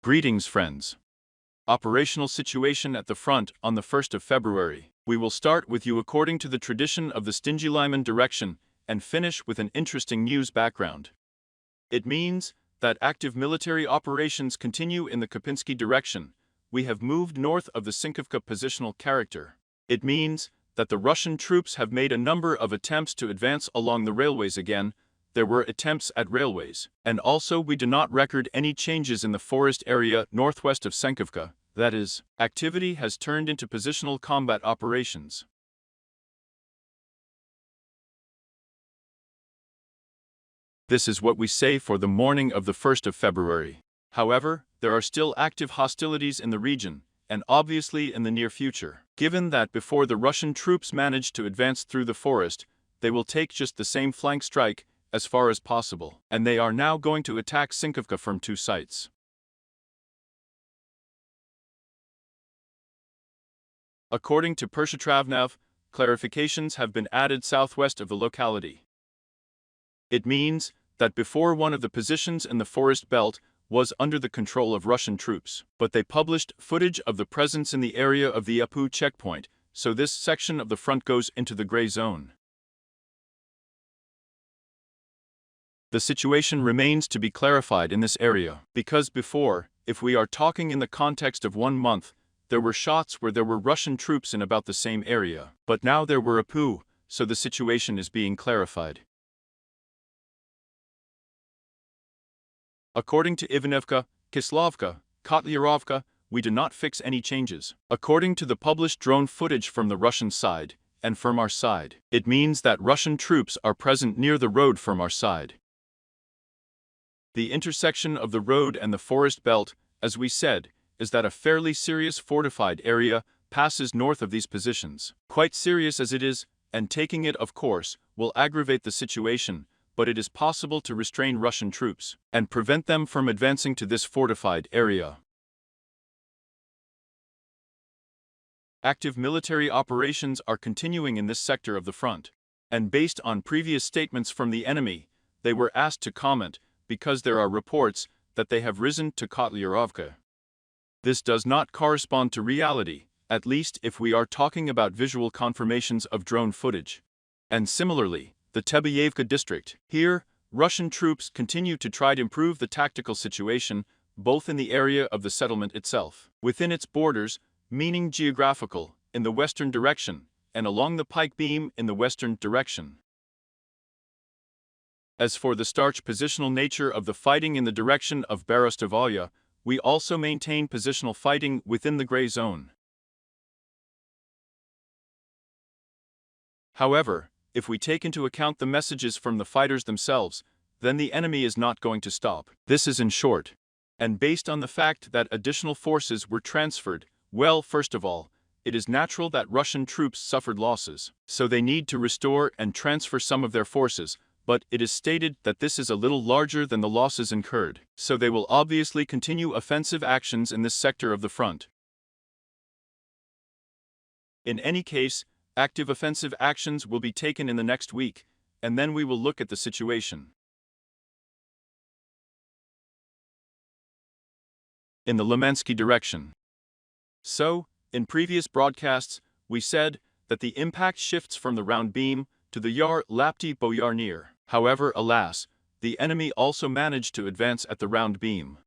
Greetings, friends. Operational situation at the front on the 1st of February. We will start with you according to the tradition of the Stingy-Lyman direction and finish with an interesting news background. It means that active military operations continue in the Kopinski direction. We have moved north of the Sinkovka positional character. It means that the Russian troops have made a number of attempts to advance along the railways again. There were attempts at railways, and also we do not record any changes in the forest area northwest of Senkovka. That is, activity has turned into positional combat operations. This is what we say for the morning of the 1st of February. However, there are still active hostilities in the region, and obviously in the near future. Given that before the Russian troops manage to advance through the forest, they will take just the same flank strike as far as possible, and they are now going to attack Sinkovka from two sites. According to Pershatravnev, clarifications have been added southwest of the locality. It means that before one of the positions in the forest belt was under the control of Russian troops, but they published footage of the presence in the area of the Apu checkpoint, so this section of the front goes into the gray zone. The situation remains to be clarified in this area, because before, if we are talking in the context of 1 month, there were shots where there were Russian troops in about the same area, but now there were Apu, so the situation is being clarified. According to Ivanivka, Kislovka, Kotlyárovka, we do not fix any changes. According to the published drone footage from the Russian side, and from our side, it means that Russian troops are present near the road from our side. The intersection of the road and the forest belt, as we said, is that a fairly serious fortified area passes north of these positions. Quite serious as it is, and taking it, of course, will aggravate the situation, but it is possible to restrain Russian troops and prevent them from advancing to this fortified area. Active military operations are continuing in this sector of the front, and based on previous statements from the enemy, they were asked to comment because there are reports that they have risen to Kotlyárovka. This does not correspond to reality, at least if we are talking about visual confirmations of drone footage. And similarly, the Tebayevka district. Here, Russian troops continue to try to improve the tactical situation, both in the area of the settlement itself, within its borders, meaning geographical, in the western direction, and along the pike beam in the western direction. As for the starch positional nature of the fighting in the direction of Berostovolya, we also maintain positional fighting within the gray zone. However, if we take into account the messages from the fighters themselves, then the enemy is not going to stop. This is in short. And based on the fact that additional forces were transferred, well, first of all, it is natural that Russian troops suffered losses, so they need to restore and transfer some of their forces, but it is stated that this is a little larger than the losses incurred, so they will obviously continue offensive actions in this sector of the front. In any case, active offensive actions will be taken in the next week, and then we will look at the situation. In the Lemansky direction. So, in previous broadcasts, we said that the impact shifts from the round beam to the Yar Lapti Boyarnir. However, alas, the enemy also managed to advance at the round beam.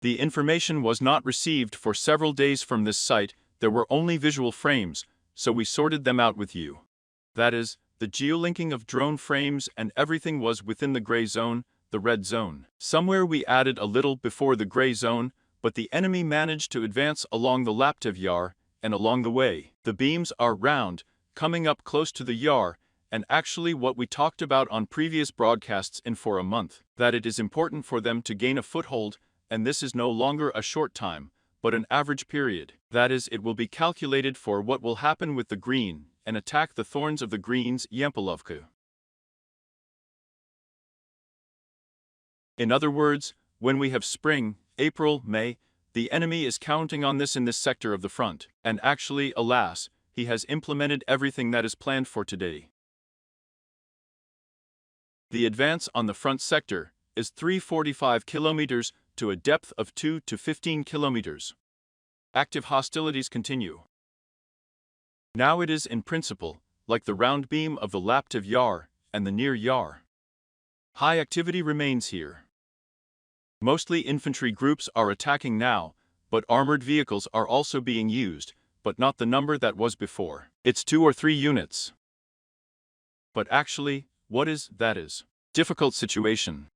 The information was not received for several days from this site. There were only visual frames, so we sorted them out with you. That is, the geolinking of drone frames and everything was within the gray zone, the red zone. Somewhere we added a little before the gray zone, but the enemy managed to advance along the Laptev Yar, and along the way. The beams are round, coming up close to the Yar, and actually what we talked about on previous broadcasts in for a month, that it is important for them to gain a foothold, and this is no longer a short time, but an average period. That is, it will be calculated for what will happen with the green, and attack the thorns of the greens Yempolovka. In other words, when we have spring, April, May, the enemy is counting on this in this sector of the front, and actually, alas, he has implemented everything that is planned for today. The advance on the front sector is 345 kilometers to a depth of 2 to 15 kilometers. Active hostilities continue. Now it is in principle, like the round beam of the Laptev Yar and the near Yar. High activity remains here. Mostly infantry groups are attacking now, but armored vehicles are also being used, but not the number that was before. It's 2 or 3 units. But actually, what is that is? Difficult situation.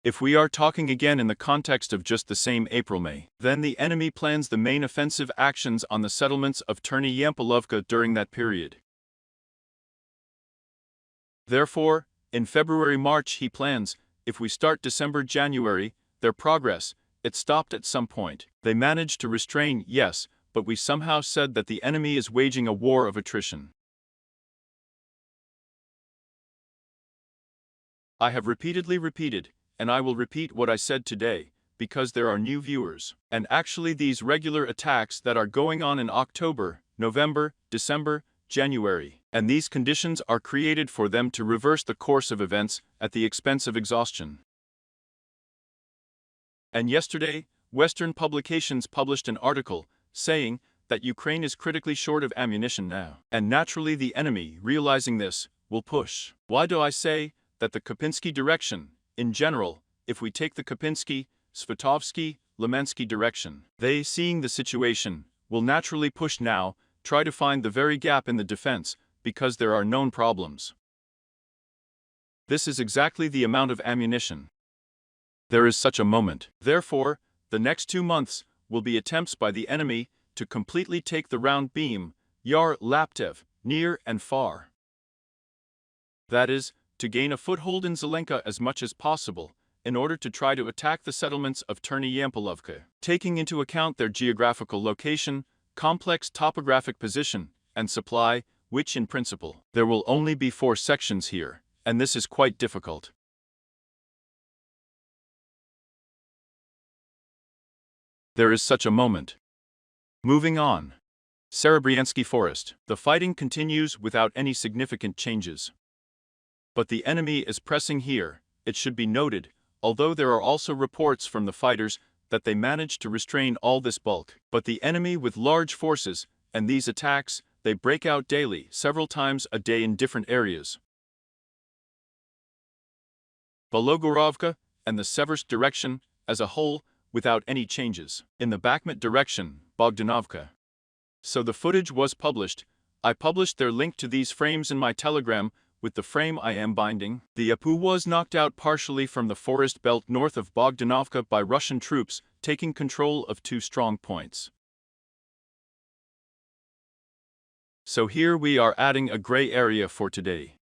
If we are talking again in the context of just the same April-May, then the enemy plans the main offensive actions on the settlements of Terny-Yampolovka during that period. Therefore, in February-March he plans, if we start December-January, their progress, it stopped at some point. They managed to restrain, yes, but we somehow said that the enemy is waging a war of attrition. I have repeatedly repeated, and I will repeat what I said today, because there are new viewers. And actually these regular attacks that are going on in October, November, December, January, and these conditions are created for them to reverse the course of events at the expense of exhaustion. And yesterday, Western publications published an article saying that Ukraine is critically short of ammunition now. And naturally the enemy, realizing this, will push. Why do I say that the Kupiansky direction, in general, if we take the Kupiansky, Svitovsky, Lemensky direction, they, seeing the situation, will naturally push now, try to find the very gap in the defense, because there are known problems. This is exactly the amount of ammunition. There is such a moment. Therefore, the next 2 months will be attempts by the enemy to completely take the round beam, Yar Laptev, near and far. That is, to gain a foothold in Zelenka as much as possible, in order to try to attack the settlements of Terny-Yampolovka, taking into account their geographical location, complex topographic position, and supply, which in principle, there will only be 4 sections here, and this is quite difficult. There is such a moment. Moving on. Serebryansky Forest. The fighting continues without any significant changes. But the enemy is pressing here, it should be noted, although there are also reports from the fighters that they managed to restrain all this bulk. But the enemy with large forces, and these attacks, they break out daily, several times a day in different areas. Bologorovka and the Seversk direction, as a whole, without any changes. In the Bakhmut direction, Bogdanovka. So the footage was published. I published their link to these frames in my Telegram, with the frame I am binding. The Apu was knocked out partially from the forest belt north of Bogdanovka by Russian troops, taking control of 2 strong points. So here we are adding a gray area for today.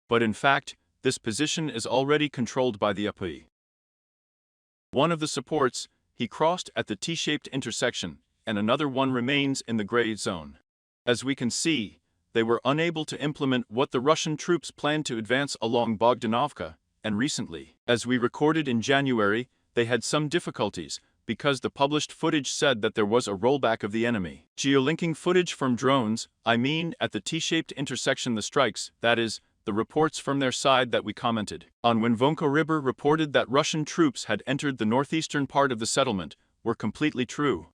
But in fact, this position is already controlled by the Apu. One of the supports, he crossed at the T-shaped intersection, and another one remains in the gray zone. As we can see, they were unable to implement what the Russian troops planned to advance along Bogdanovka, and recently, as we recorded in January, they had some difficulties, because the published footage said that there was a rollback of the enemy. Geolinking footage from drones, I mean at the T-shaped intersection the strikes, that is, the reports from their side that we commented on when Vonko River reported that Russian troops had entered the northeastern part of the settlement, were completely true.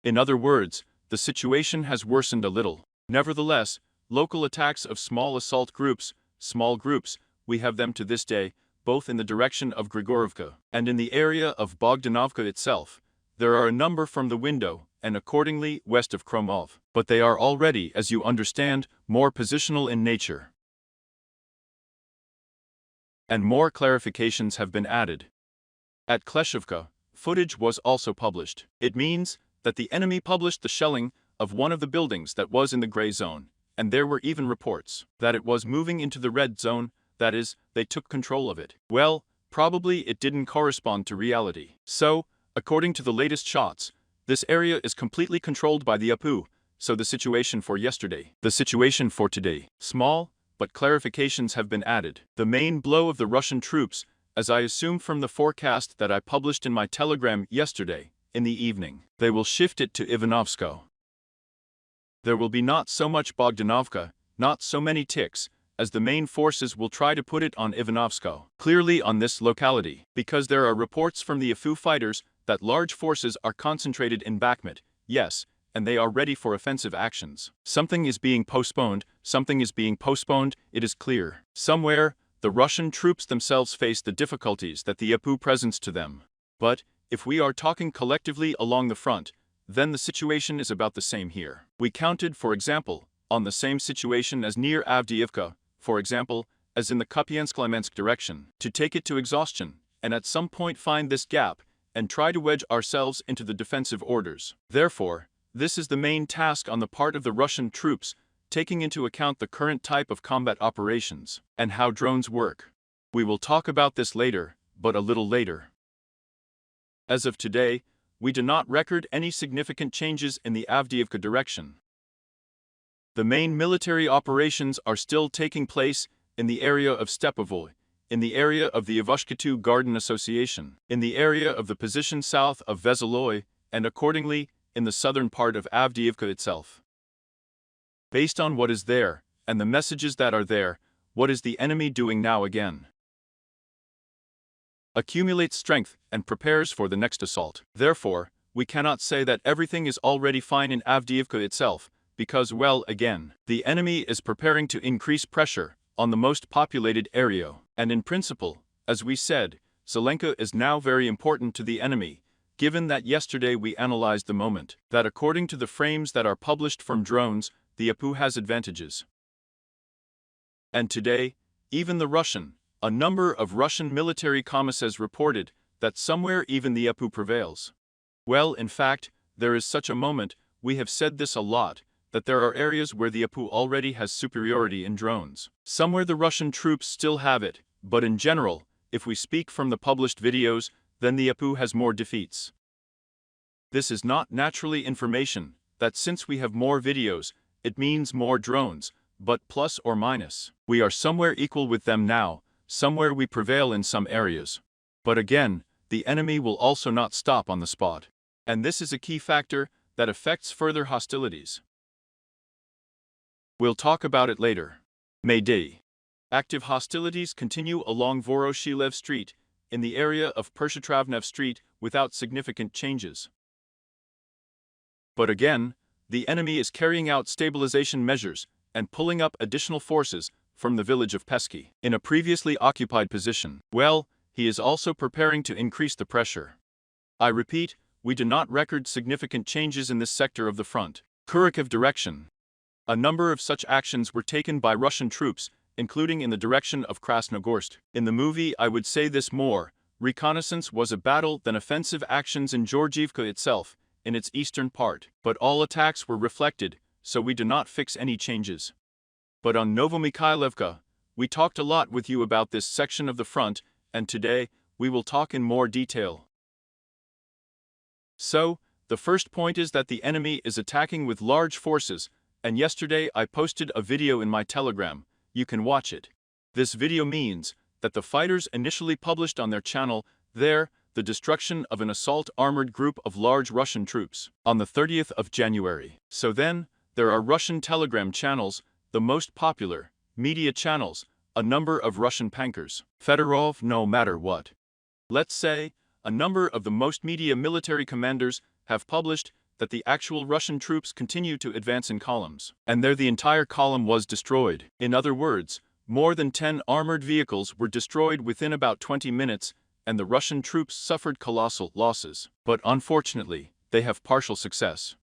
In other words, the situation has worsened a little. Nevertheless, local attacks of small assault groups, small groups, we have them to this day, both in the direction of Grigorovka and in the area of Bogdanovka itself. There are a number from the window, and accordingly west of Kromov, but they are already, as you understand, more positional in nature. And more clarifications have been added. At Kleshivka, footage was also published. It means that the enemy published the shelling of one of the buildings that was in the gray zone, and there were even reports that it was moving into the red zone, that is, they took control of it. Well, probably it didn't correspond to reality. So, according to the latest shots, this area is completely controlled by the Apu, so the situation for yesterday, the situation for today, small, but clarifications have been added. The main blow of the Russian troops, as I assume from the forecast that I published in my Telegram yesterday, in the evening, they will shift it to Ivanovsko. There will be not so much Bogdanovka, not so many ticks, as the main forces will try to put it on Ivanovsko, clearly on this locality, because there are reports from the AFU fighters that large forces are concentrated in Bakhmut, yes, and they are ready for offensive actions. Something is being postponed, it is clear. Somewhere, the Russian troops themselves face the difficulties that the AFU presents to them. But, if we are talking collectively along the front, then the situation is about the same here. We counted, for example, on the same situation as near Avdiivka, for example, as in the Kupiansk-Lymansk direction, to take it to exhaustion, and at some point find this gap, and try to wedge ourselves into the defensive orders. Therefore, this is the main task on the part of the Russian troops, taking into account the current type of combat operations, and how drones work. We will talk about this later, but a little later. As of today, we do not record any significant changes in the Avdiivka direction. The main military operations are still taking place in the area of Stepovoy, in the area of the Ivashkitu Garden Association, in the area of the position south of Veseloy, and accordingly, in the southern part of Avdiivka itself. Based on what is there, and the messages that are there, what is the enemy doing now again? Accumulates strength and prepares for the next assault. Therefore, we cannot say that everything is already fine in Avdiivka itself, because, well, again, the enemy is preparing to increase pressure on the most populated area. And in principle, as we said, Zelenka is now very important to the enemy, given that yesterday we analyzed the moment, that according to the frames that are published from drones, the AFU has advantages. And today, even a number of Russian military commissars reported that somewhere even the AFU prevails. Well, in fact, there is such a moment, we have said this a lot, that there are areas where the AFU already has superiority in drones. Somewhere the Russian troops still have it, but in general, if we speak from the published videos, then the AFU has more defeats. This is not naturally information, that since we have more videos, it means more drones, but plus or minus. We are somewhere equal with them now, somewhere we prevail in some areas. But again, the enemy will also not stop on the spot. And this is a key factor that affects further hostilities. We'll talk about it later. May Day. Active hostilities continue along Voroshilev Street, in the area of Pershetravnev Street, without significant changes. But again, the enemy is carrying out stabilization measures and pulling up additional forces from the village of Pesky, in a previously occupied position. Well, he is also preparing to increase the pressure. I repeat, we do not record significant changes in this sector of the front. Kharkiv direction. A number of such actions were taken by Russian troops, including in the direction of Krasnogorsk. In the movie I would say this more, reconnaissance was a battle than offensive actions in Georgievka itself, in its eastern part. But all attacks were reflected, so we do not fix any changes. But on Novomikhailivka, we talked a lot with you about this section of the front, and today, we will talk in more detail. So, the first point is that the enemy is attacking with large forces, and yesterday I posted a video in my Telegram, you can watch it. This video means that the fighters initially published on their channel, the destruction of an assault armored group of large Russian troops, on the 30th of January. So then, there are Russian Telegram channels, the most popular, media channels, a number of Russian pankers. Fedorov, no matter what. Let's say, a number of the most media military commanders have published that the actual Russian troops continue to advance in columns, and there the entire column was destroyed. In other words, more than 10 armored vehicles were destroyed within about 20 minutes, and the Russian troops suffered colossal losses. But unfortunately, they have partial success.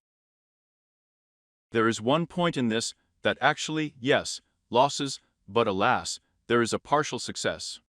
There is one point in this that actually, yes, losses, but alas, there is a partial success.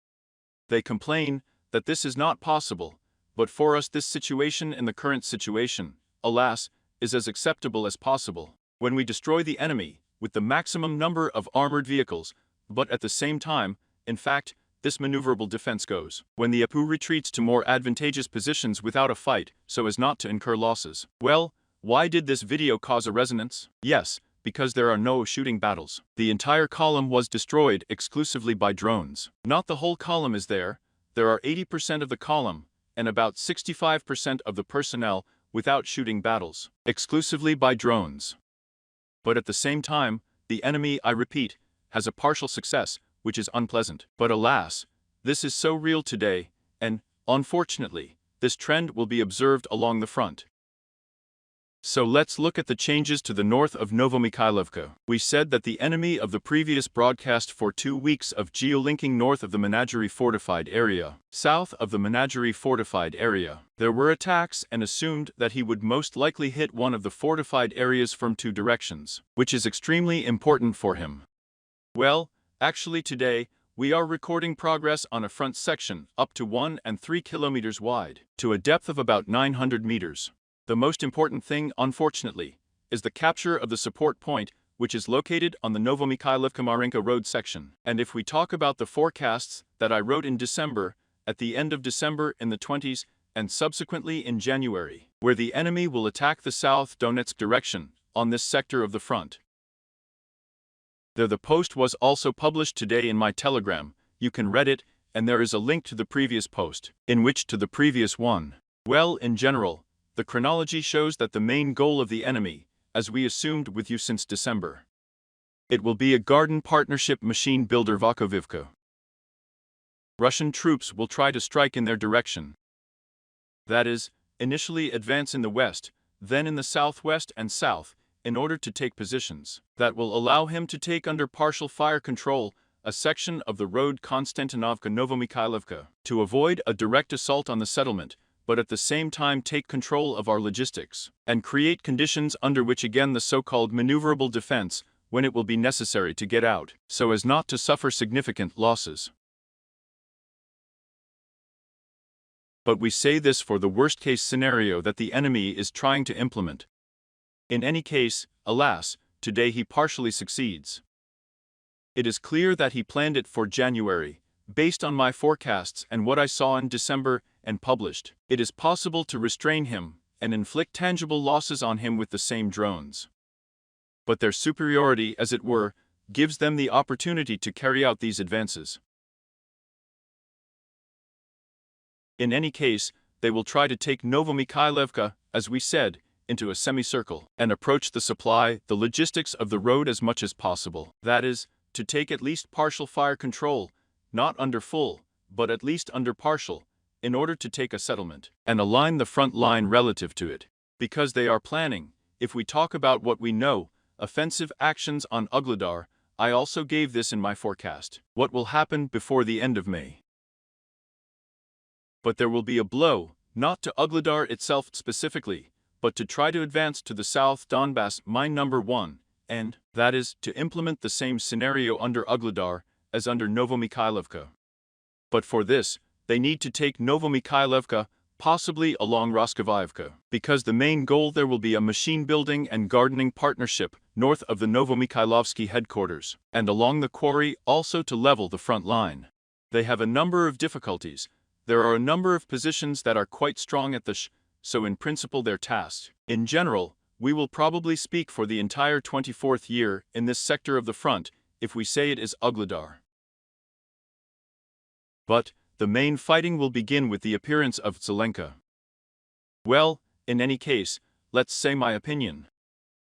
They complain that this is not possible, but for us this situation in the current situation, alas, is as acceptable as possible. When we destroy the enemy with the maximum number of armored vehicles, but at the same time, in fact, this maneuverable defense goes. When the AFU retreats to more advantageous positions without a fight, so as not to incur losses. Well, why did this video cause a resonance? Yes, because there are no shooting battles. The entire column was destroyed exclusively by drones. Not the whole column is there are 80% of the column, and about 65% of the personnel without shooting battles, exclusively by drones. But at the same time, the enemy, I repeat, has a partial success, which is unpleasant. But alas, this is so real today, and, unfortunately, this trend will be observed along the front. So let's look at the changes to the north of Novomikhailovka. We said that the enemy of the previous broadcast for 2 weeks of geolinking north of the Menagerie fortified area, south of the Menagerie fortified area. There were attacks and assumed that he would most likely hit one of the fortified areas from 2 directions, which is extremely important for him. Well, actually today, we are recording progress on a front section up to 1 and 3 kilometers wide, to a depth of about 900 meters. The most important thing, unfortunately, is the capture of the support point, which is located on the Novomikhailovka-Marinka road section. And if we talk about the forecasts that I wrote in December, at the end of December in the 20s, and subsequently in January, where the enemy will attack the South Donetsk direction, on this sector of the front. There the post was also published today in my Telegram, you can read it, and there is a link to the previous post, in which to the previous one. Well, in general, the chronology shows that the main goal of the enemy, as we assumed with you since December, it will be a garden partnership machine builder Avdievka. Russian troops will try to strike in their direction. That is, initially advance in the west, then in the southwest and south, in order to take positions that will allow him to take under partial fire control a section of the road Konstantinovka-Novomikhailovka, to avoid a direct assault on the settlement, but at the same time take control of our logistics, and create conditions under which again the so-called maneuverable defense, when it will be necessary to get out, so as not to suffer significant losses. But we say this for the worst-case scenario that the enemy is trying to implement. In any case, alas, today he partially succeeds. It is clear that he planned it for January, based on my forecasts and what I saw in December and published. It is possible to restrain him and inflict tangible losses on him with the same drones. But their superiority, as it were, gives them the opportunity to carry out these advances. In any case, they will try to take Novomikhailovka, as we said, into a semicircle, and approach the supply, the logistics of the road as much as possible. That is, to take at least partial fire control, not under full, but at least under partial, in order to take a settlement, and align the front line relative to it. Because they are planning, if we talk about what we know, offensive actions on Ugledar, I also gave this in my forecast. What will happen before the end of May? But there will be a blow, not to Ugledar itself specifically, but to try to advance to the South Donbass mine number 1, and, that is, to implement the same scenario under Ugledar as under Novomikhailovka. But for this, they need to take Novomikhailovka, possibly along Roskovaivka, because the main goal there will be a machine building and gardening partnership north of the Novomikhailovsky headquarters, and along the quarry also to level the front line. They have a number of difficulties. There are a number of positions that are quite strong at the so in principle they're tasked. In general, we will probably speak for the entire 24th year in this sector of the front, if we say it is Ugledar. But the main fighting will begin with the appearance of Zelenka. Well, in any case, let's say my opinion.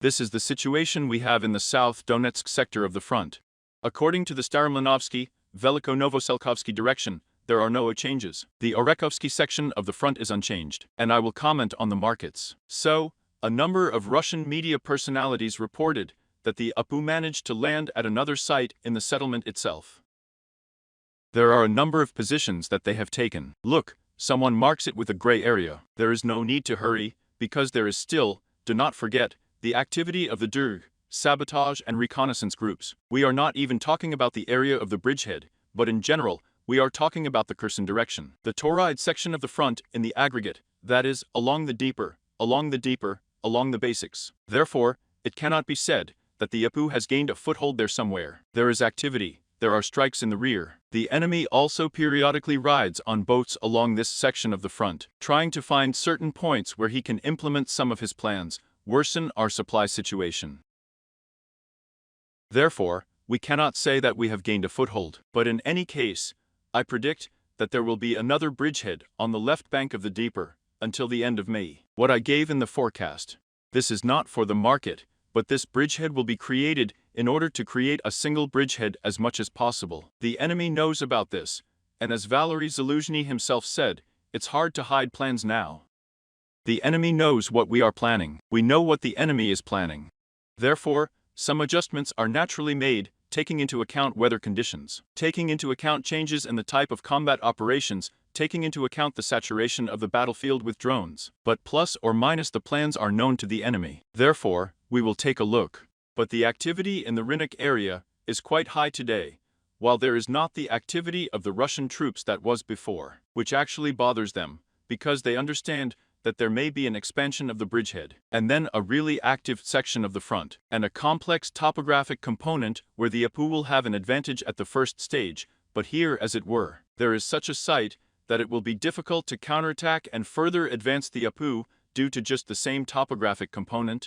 This is the situation we have in the South Donetsk sector of the front. According to the Staromlanovsky, Veliko-Novoselkovsky direction, there are no changes. The Orekhovsky section of the front is unchanged, and I will comment on the markets. So, a number of Russian media personalities reported that the UPU managed to land at another site in the settlement itself. There are a number of positions that they have taken. Look, someone marks it with a gray area. There is no need to hurry, because there is still, do not forget, the activity of the DRG, sabotage and reconnaissance groups. We are not even talking about the area of the bridgehead, but in general, we are talking about the Kherson direction. The Tauride section of the front in the aggregate, that is, along the deeper, along the basics. Therefore, it cannot be said that the UPU has gained a foothold there somewhere. There is activity, there are strikes in the rear. The enemy also periodically rides on boats along this section of the front, trying to find certain points where he can implement some of his plans, worsen our supply situation. Therefore, we cannot say that we have gained a foothold. But in any case, I predict that there will be another bridgehead on the left bank of the Dnieper until the end of May. What I gave in the forecast. This is not for the market, but this bridgehead will be created in order to create a single bridgehead as much as possible. The enemy knows about this, and as Valery Zaluzhny himself said, it's hard to hide plans now. The enemy knows what we are planning. We know what the enemy is planning. Therefore, some adjustments are naturally made, taking into account weather conditions, taking into account changes in the type of combat operations, taking into account the saturation of the battlefield with drones. But plus or minus the plans are known to the enemy. Therefore, we will take a look. But the activity in the Rynnyk area is quite high today, while there is not the activity of the Russian troops that was before, which actually bothers them, because they understand that there may be an expansion of the bridgehead, and then a really active section of the front, and a complex topographic component where the APU will have an advantage at the first stage, but here, as it were, there is such a site that it will be difficult to counterattack and further advance the APU due to just the same topographic component,